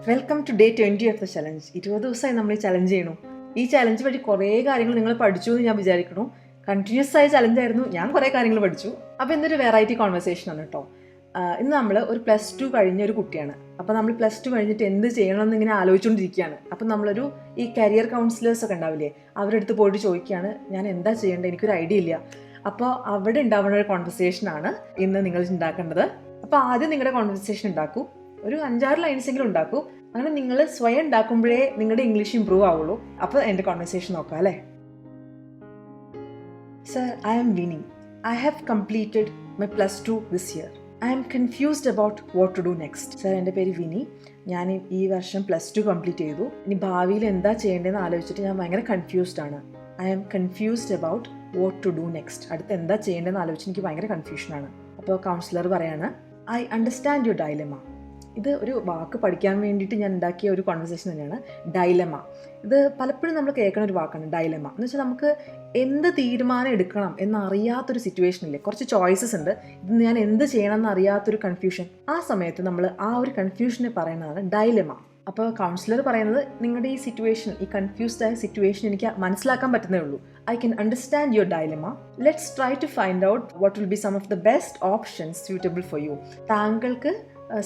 Welcome to day 20 of the challenge. 20 ദിവസമായി നമ്മൾ ഈ ചലഞ്ച് ചെയ്യണു. ഈ ചലഞ്ച് വഴി കുറേ കാര്യങ്ങൾ നിങ്ങൾ പഠിച്ചു എന്ന് ഞാൻ വിചാരിക്കുന്നു. കണ്ടിന്യൂസ് ആയ ചലഞ്ചായിരുന്നു. ഞാൻ കുറേ കാര്യങ്ങൾ പഠിച്ചു. അപ്പോൾ ഇന്നൊരു വെറൈറ്റി കോൺവെർസേഷനാണ് കേട്ടോ. ഇന്ന് നമ്മൾ ഒരു +2 കഴിഞ്ഞ ഒരു കുട്ടിയാണ്. അപ്പോൾ നമ്മൾ +2 കഴിഞ്ഞിട്ട് എന്ത് ചെയ്യണമെന്ന് ഇങ്ങനെ ആലോചിച്ചുകൊണ്ടിരിക്കുകയാണ്. അപ്പം നമ്മളൊരു ഈ കരിയർ കൗൺസിലേഴ്സ് ഒക്കെ ഉണ്ടാവില്ലേ, അവരുടെ അടുത്ത് പോയിട്ട് ചോദിക്കുകയാണ്, ഞാൻ എന്താ ചെയ്യേണ്ടത്, എനിക്കൊരു ഐഡിയ ഇല്ല. അപ്പോൾ അവിടെ ഉണ്ടാവുന്ന ഒരു കോൺവെർസേഷനാണ് ഇന്ന് നിങ്ങൾ ഉണ്ടാക്കേണ്ടത്. അപ്പോൾ ആദ്യം നിങ്ങളുടെ കോൺവെർസേഷൻ ഉണ്ടാക്കൂ, ഒരു 5-6 ലൈൻസെങ്കിലും ഉണ്ടാക്കൂ. അങ്ങനെ നിങ്ങൾ സ്വയം ഉണ്ടാക്കുമ്പോഴേ നിങ്ങളുടെ ഇംഗ്ലീഷ് ഇമ്പ്രൂവ് ആവുള്ളൂ. അപ്പോൾ എൻ്റെ കോൺവെർസേഷൻ നോക്കാം അല്ലേ. Sir, I am Vini. I have completed my +2 this year. I am confused about what to do next. Sir, എൻ്റെ പേര് വിനി. ഞാൻ ഈ വർഷം +2 കംപ്ലീറ്റ് ചെയ്തു. ഇനി ഭാവിയിൽ എന്താ ചെയ്യേണ്ടതെന്ന് ആലോചിച്ചിട്ട് ഞാൻ ഭയങ്കര കൺഫ്യൂസ്ഡ് ആണ്. I am confused about what to do next. അടുത്ത് എന്താ ചെയ്യേണ്ടതെന്ന് ആലോചിച്ച് എനിക്ക് ഭയങ്കര കൺഫ്യൂഷനാണ്. അപ്പോൾ കൗൺസിലർ പറയാണ്, ഐ അണ്ടർസ്റ്റാൻഡ് യുവർ ഡൈലമ. ഇത് ഒരു വാക്ക് പഠിക്കാൻ വേണ്ടിയിട്ട് ഞാൻ ഉണ്ടാക്കിയ ഒരു കോൺവെർസേഷൻ തന്നെയാണ്, ഡൈലമ. ഇത് പലപ്പോഴും നമ്മൾ കേൾക്കുന്ന ഒരു വാക്കാണ് ഡൈലമ. എന്ന് വെച്ചാൽ നമുക്ക് എന്ത് തീരുമാനം എടുക്കണം എന്നറിയാത്തൊരു സിറ്റുവേഷനില്ലേ, കുറച്ച് ചോയ്സസ് ഉണ്ട്, ഇത് ഞാൻ എന്ത് ചെയ്യണം എന്നറിയാത്തൊരു കൺഫ്യൂഷൻ. ആ സമയത്ത് നമ്മൾ ആ ഒരു കൺഫ്യൂഷനെ പറയുന്നതാണ് ഡൈലമ. അപ്പോൾ കൗൺസിലർ പറയുന്നത്, നിങ്ങളുടെ ഈ സിറ്റുവേഷൻ, ഈ കൺഫ്യൂസ്ഡ് ആയ സിറ്റുവേഷൻ എനിക്ക് മനസ്സിലാക്കാൻ പറ്റുന്നേ ഉള്ളൂ. I can understand your dilemma. Let's try to find out what will be some of the best options suitable for you. താങ്കൾക്ക്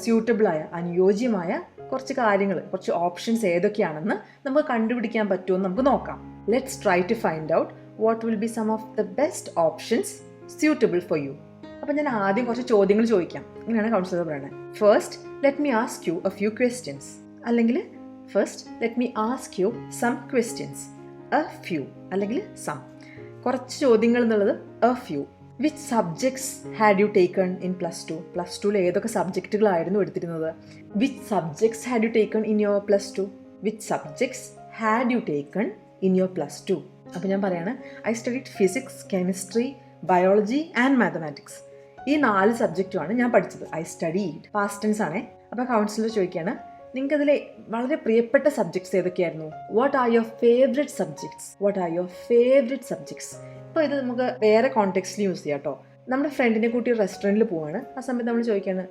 സ്യൂട്ടബിളായ, അനുയോജ്യമായ കുറച്ച് കാര്യങ്ങൾ, കുറച്ച് ഓപ്ഷൻസ് ഏതൊക്കെയാണെന്ന് നമുക്ക് കണ്ടുപിടിക്കാൻ പറ്റുമെന്ന് നമുക്ക് നോക്കാം. Let's try to find out what will be some of the best options suitable for you. അപ്പം ഞാൻ ആദ്യം കുറച്ച് ചോദ്യങ്ങൾ ചോദിക്കാം. ഇങ്ങനെയാണ് കൗൺസിലർ പറയുന്നത്. First, let me ask you a few questions. അല്ലെങ്കിൽ first let me ask you some questions. A few അല്ലെങ്കിൽ സം. കുറച്ച് ചോദ്യങ്ങൾ എന്നുള്ളത് a few. Which subjects had you taken in +2? +2 ഏതൊക്കെ സബ്ജക്റ്റുകളായിരുന്നു എടുത്തിരുന്നത്? Which subjects had you taken in your +2? Which subjects had you taken in your +2? അപ്പോൾ ഞാൻ പറയാണ്, I studied physics, chemistry, biology and mathematics. ഈ 4 സബ്ജക്റ്റുമാണ് ഞാൻ പഠിച്ചത്. I studied. പാസ്റ്റ് ടെൻസ് ആണേ. അപ്പോൾ കൗൺസിലർ ചോദിക്കുകയാണ്, നിങ്ങൾക്ക് അതിലെ വളരെ പ്രിയപ്പെട്ട സബ്ജക്ട്സ് ഏതൊക്കെയായിരുന്നു? What are your favourite subjects? What are your favourite subjects? ഇപ്പോൾ ഇത് നമുക്ക് വേറെ കോണ്ടെക്സ്റ്റിൽ യൂസ് ചെയ്യാം കേട്ടോ. നമ്മുടെ ഫ്രണ്ടിനെ കൂട്ടി റെസ്റ്റോറൻറ്റിൽ പോവാണ്. ആ സമയത്ത് നമ്മൾ ചോദിക്കുകയാണ്,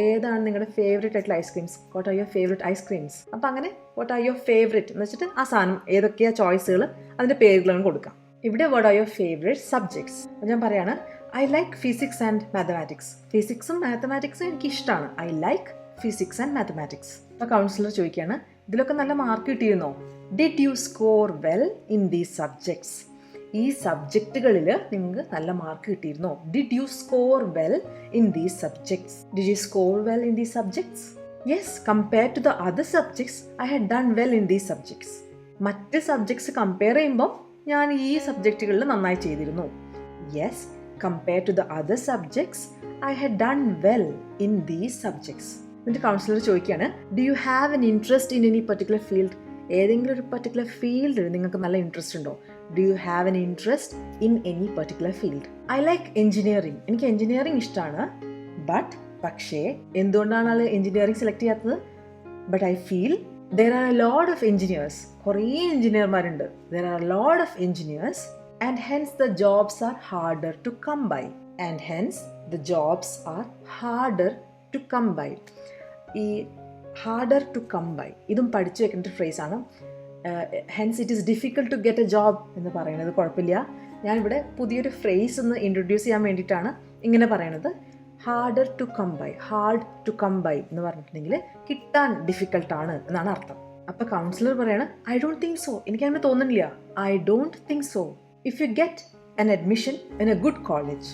ഏതാണ് നിങ്ങളുടെ ഫേവറേറ്റ് ആയിട്ടുള്ള ice creams? What are your favourite ice creams? അപ്പോൾ അങ്ങനെ വാട്ട് ആർ യുവർ ഫേവറേറ്റ് എന്ന് വെച്ചിട്ട് ആ സാധനം ഏതൊക്കെയാ ചോയ്സുകൾ, അതിൻ്റെ പേരുകളാണ് കൊടുക്കാം. ഇവിടെ what are your favourite subjects. അപ്പോൾ ഞാൻ പറയാണ്, I like physics and mathematics. ഫിസിക്സും മാത്തമാറ്റിക്സും എനിക്ക് ഇഷ്ടമാണ്. I like physics and mathematics. അപ്പോൾ കൗൺസിലർ ചോദിക്കുകയാണ്, ഇതിലൊക്കെ നല്ല മാർക്ക് കിട്ടിയിരുന്നോ? Did you score well in these subjects? ഈ സബ്ജക്റ്റുകളിൽ നിങ്ങൾക്ക് നല്ല മാർക്ക് കിട്ടിയിരുന്നോ? Did you score well in these subjects? Did you score well in these subjects? Yes, compared to the other subjects I had done well in these subjects. മറ്റ് subjects compare ചെയ്യുമ്പോൾ ഞാൻ ഈ സബ്ജക്റ്റുകളിൽ നന്നായി ചെയ്തിരുന്നു. Yes, compared to the other subjects I had done well in these subjects. എന്നിട്ട് counsellor ചോദിക്കുകയാണ്, do you have an interest in any particular field? ഏതെങ്കിലും ഒരു പർട്ടിക്കുലർ ഫീൽഡിൽ നിങ്ങൾക്ക് നല്ല ഇൻട്രസ്റ്റ് ഉണ്ടോ? Do you have an interest in any particular field? I like engineering. എനിക്ക് engineering ഇഷ്ടമാണ്. പക്ഷേ എന്തുകൊണ്ടാണ് ആൾ എഞ്ചിനീയറിംഗ് സെലക്ട് ചെയ്യാത്തത്? But I feel there are a lot of engineers. കുറേ എഞ്ചിനീയർമാരുണ്ട്. There are a lot of engineers and hence the jobs are harder to come by. And hence the jobs are harder to come by. ഈ harder to come by ഇതും പഠിച്ചു വെക്കേണ്ട ഒരു ഫ്രേസാണ്. Hence it is difficult to get a job എന്ന് പറയുന്നത് കുഴപ്പമില്ല. ഞാനിവിടെ പുതിയൊരു ഫ്രേസ് ഒന്ന് ഇൻട്രൊഡ്യൂസ് ചെയ്യാൻ വേണ്ടിയിട്ടാണ് ഇങ്ങനെ പറയണത്. Harder to come by, hard to come by എന്ന് പറഞ്ഞിട്ടുണ്ടെങ്കിൽ കിട്ടാൻ ഡിഫിക്കൽട്ടാണ് എന്നാണ് അർത്ഥം. അപ്പോൾ കൗൺസിലർ പറയാണ്, ഐ ഡോണ്ട് തിങ്ക് സോ. എനിക്കങ്ങനെ തോന്നുന്നില്ല. I don't think so. If you get an admission in A good college,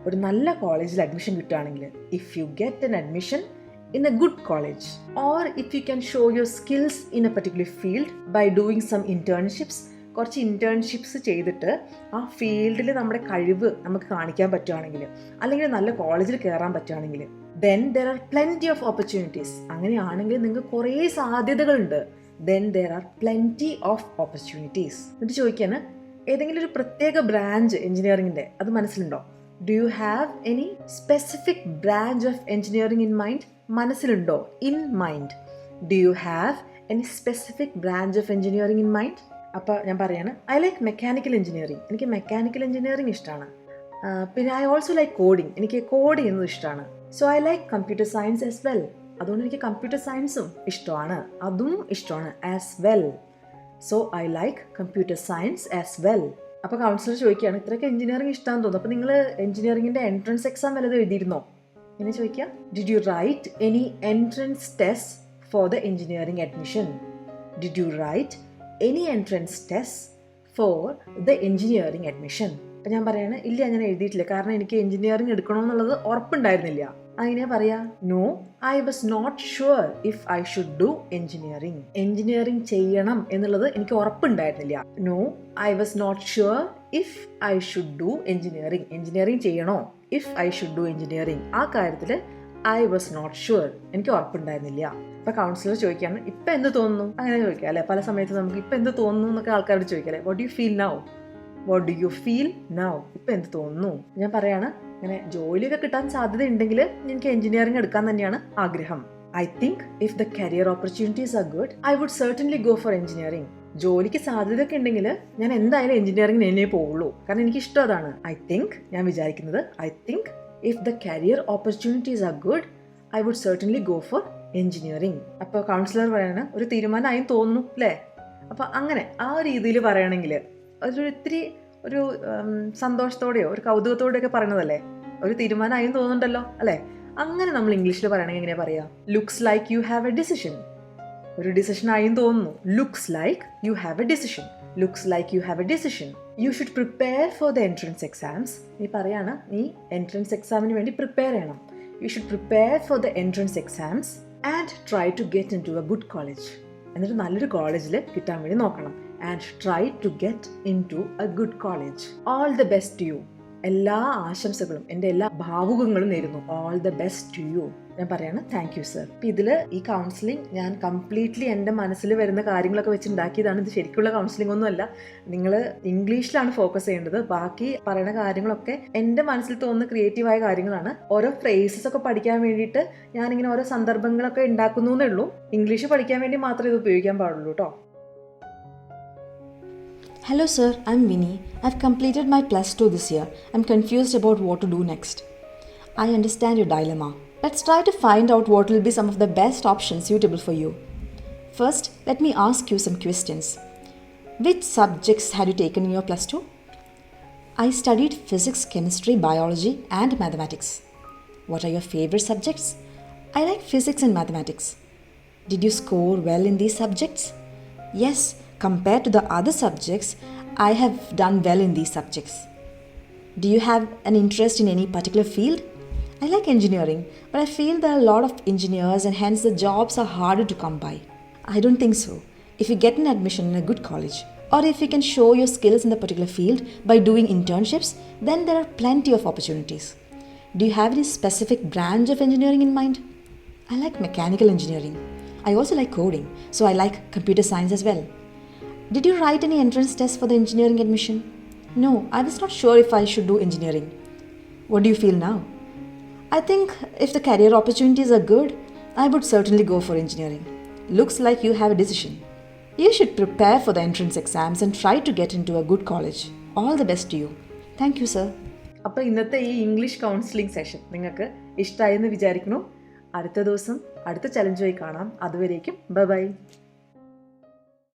ഒരു നല്ല കോളേജിൽ അഡ്മിഷൻ കിട്ടുകയാണെങ്കിൽ, if you get an admission in a good college, or if you can show your skills in a particular field by doing some internships, കുറച്ച് internships ചെയ്തിട്ട് ആ ഫീൽഡിൽ നമ്മുടെ കഴിവ് നമുക്ക് കാണിക്കാൻ പറ്റുകയാണെങ്കിൽ, അല്ലെങ്കിൽ നല്ല കോളേജിൽ കയറാൻ പറ്റുകയാണെങ്കിൽ, then there are plenty of opportunities. അങ്ങനെയാണെങ്കിൽ നിങ്ങൾക്ക് കുറേ സാധ്യതകളുണ്ട്. then there are plenty of opportunities. എന്നിട്ട് ചോദിക്കാന്, ഏതെങ്കിലും ഒരു പ്രത്യേക ബ്രാഞ്ച് എഞ്ചിനീയറിംഗിൻ്റെ അത് മനസ്സിലുണ്ടോ? Do you have any specific branch of engineering in mind? മനസ്സിലുണ്ടോ? In mind. Do you have any specific branch of engineering in mind? അപ്പോൾ ഞാൻ പറയാണ്, ഐ ലൈക്ക് മെക്കാനിക്കൽ എഞ്ചിനീയറിംഗ്. എനിക്ക് മെക്കാനിക്കൽ എഞ്ചിനീയറിംഗ് ഇഷ്ടമാണ്. പിന്നെ ഐ ഓൾസോ ലൈക്ക് കോഡിങ്. എനിക്ക് code ചെയ്യുന്നത് ഇഷ്ടമാണ്. So I like computer science as well. അതുകൊണ്ട് എനിക്ക് കമ്പ്യൂട്ടർ സയൻസും ഇഷ്ടമാണ്, അതും ഇഷ്ടമാണ് as well. So I like computer science as well. അപ്പോൾ കൗൺസിലർ ചോദിക്കുകയാണ്, ഇത്രയൊക്കെ എഞ്ചിനീയറിംഗ് ഇഷ്ടമാണെന്ന് തോന്നുന്നു, അപ്പോൾ നിങ്ങൾ എഞ്ചിനീയറിംഗിൻ്റെ എൻട്രൻസ് എക്സാം വല്ലതും എഴുതിയിരുന്നോ? ഇങ്ങനെ ചോദിക്കുക. Did you write any entrance test for the engineering admission? Did you write any entrance test for the engineering admission? അപ്പം ഞാൻ പറയാണ്, ഇല്ല ഞാൻ എഴുതിയിട്ടില്ല, കാരണം എനിക്ക് എഞ്ചിനീയറിംഗ് എടുക്കണമെന്നുള്ളത് ഉറപ്പുണ്ടായിരുന്നില്ല. അങ്ങനെ പറയാ, no I was not sure if I should do engineering. Engineering ചെയ്യണം എന്നുള്ളത് എനിക്ക് ഉറപ്പുണ്ടായിരുന്നില്ല. No I was not sure if I should do engineering. Engineering ചെയ്യണോ? If I should do engineering. ആ കാര്യത്തിൽ ഐ വാസ് നോട്ട് ഷുവർ, എനിക്ക് ഉറപ്പുണ്ടായിരുന്നില്ല. അപ്പൊ councillor ചോദിക്കാണ്, ഇപ്പൊ എന്ത് തോന്നുന്നു? അങ്ങനെ ചോദിക്കാം അല്ലെ, പല സമയത്ത് നമുക്ക് ഇപ്പൊ എന്ത് തോന്നുന്നു എന്നൊക്കെ ആൾക്കാരോട് ചോദിക്കാം അല്ലെ. What do you feel now? What do you feel now? ഇപ്പൊ എന്ത് തോന്നുന്നു? ഞാൻ പറയാണ്, അങ്ങനെ ജോലിയൊക്കെ കിട്ടാൻ സാധ്യത ഉണ്ടെങ്കിൽ എനിക്ക് എഞ്ചിനീയറിംഗ് എടുക്കാൻ തന്നെയാണ് ആഗ്രഹം. I think if the career opportunities are good I would certainly go for engineering. ജോലിക്ക് സാധ്യതയൊക്കെ ഉണ്ടെങ്കിൽ ഞാൻ എന്തായാലും എഞ്ചിനീയറിംഗ് തന്നെ പോവുള്ളൂ, കാരണം എനിക്ക് ഇഷ്ടം അതാണ്. ഐ തിങ്ക്, ഞാൻ വിചാരിക്കുന്നത്, I think if the career opportunities are good I would certainly go for engineering. അപ്പോൾ കൗൺസിലർ പറയാണ്, ഒരു തീരുമാനമായി തോന്നുന്നു അല്ലേ? അപ്പോൾ അങ്ങനെ ആ രീതിയിൽ പറയുകയാണെങ്കിൽ ഇത്തിരി ഒരു സന്തോഷത്തോടെയോ ഒരു കൗതുകത്തോടെയൊക്കെ പറയുന്നതല്ലേ, ഒരു തീരുമാനമായി തോന്നുന്നുണ്ടല്ലോ അല്ലേ? അങ്ങനെ നമ്മൾ ഇംഗ്ലീഷിൽ പറയണമെങ്കിൽ എങ്ങനെയാ പറയാ? Looks like you have a decision. ഒരു ഡിസിഷൻ ആയി തോന്നുന്നു. Looks like you have a decision. Looks like you have a decision. You should prepare for the entrance exams. നീ പറയാണ്, നീ എൻട്രൻസ് എക്സാമിന് വേണ്ടി പ്രിപ്പയർ ചെയ്യണം. You should prepare for the entrance exams and try to get into a good college. എന്നിട്ട് നല്ലൊരു കോളേജിൽ കിട്ടാൻ വേണ്ടി നോക്കണം. And try to get into a good college. All the best to you. എല്ലാ ആശംസകളും, എൻ്റെ എല്ലാ ഭാവുകങ്ങളും നേരുന്നു. All the best to you. ഞാൻ പറയാണ്, താങ്ക് യു സർ. അപ്പം ഇതിൽ ഈ കൗൺസിലിംഗ് ഞാൻ കംപ്ലീറ്റ്ലി എൻ്റെ മനസ്സിൽ വരുന്ന കാര്യങ്ങളൊക്കെ വെച്ച് ഉണ്ടാക്കിയതാണ്. ഇത് ശരിക്കുള്ള കൗൺസിലിംഗ് ഒന്നുമല്ല. നിങ്ങൾ ഇംഗ്ലീഷിലാണ് ഫോക്കസ് ചെയ്യേണ്ടത്. ബാക്കി പറയുന്ന കാര്യങ്ങളൊക്കെ എൻ്റെ മനസ്സിൽ തോന്നുന്ന ക്രിയേറ്റീവായ കാര്യങ്ങളാണ്. ഓരോ ഫ്രേസസ് ഒക്കെ പഠിക്കാൻ വേണ്ടിയിട്ട് ഞാനിങ്ങനെ ഓരോ സന്ദർഭങ്ങളൊക്കെ ഉണ്ടാക്കുന്നു എന്നേ ഉള്ളൂ. ഇംഗ്ലീഷ് പഠിക്കാൻ വേണ്ടി മാത്രമേ ഇത് ഉപയോഗിക്കാൻ പാടുള്ളൂ കേട്ടോ. Hello sir, I'm Vinny. I've completed my plus 2 this year. I'm confused about what to do next. I understand your dilemma. Let's try to find out what will be some of the best options suitable for you. First, let me ask you some questions. Which subjects had you taken in your plus 2? I studied physics, chemistry, biology and mathematics. What are your favorite subjects? I like physics and mathematics. Did you score well in these subjects? Yes. Compared to the other subjects, I have done well in these subjects. Do you have an interest in any particular field? I like engineering, but I feel there are a lot of engineers and hence the jobs are harder to come by. I don't think so. If you get an admission in a good college, or if you can show your skills in the particular field by doing internships, then there are plenty of opportunities. Do you have any specific branch of engineering in mind? I like mechanical engineering. I also like coding, so I like computer science as well. Did you write any entrance test for the engineering admission? No, I was not sure if I should do engineering. What do you feel now? I think if the career opportunities are good, I would certainly go for engineering. Looks like you have a decision. You should prepare for the entrance exams and try to get into a good college. All the best to you. Thank you, sir. അപ്പോൾ ഇന്നത്തെ ഈ English counselling session നിങ്ങൾക്ക് ഇഷ്ടമായെന്ന് വിചാരിക്കുന്നു. അടുത്ത ദിവസം അടുത്ത ചലഞ്ചുമായി കാണാം. അതുവരേക്കും ബൈ ബൈ.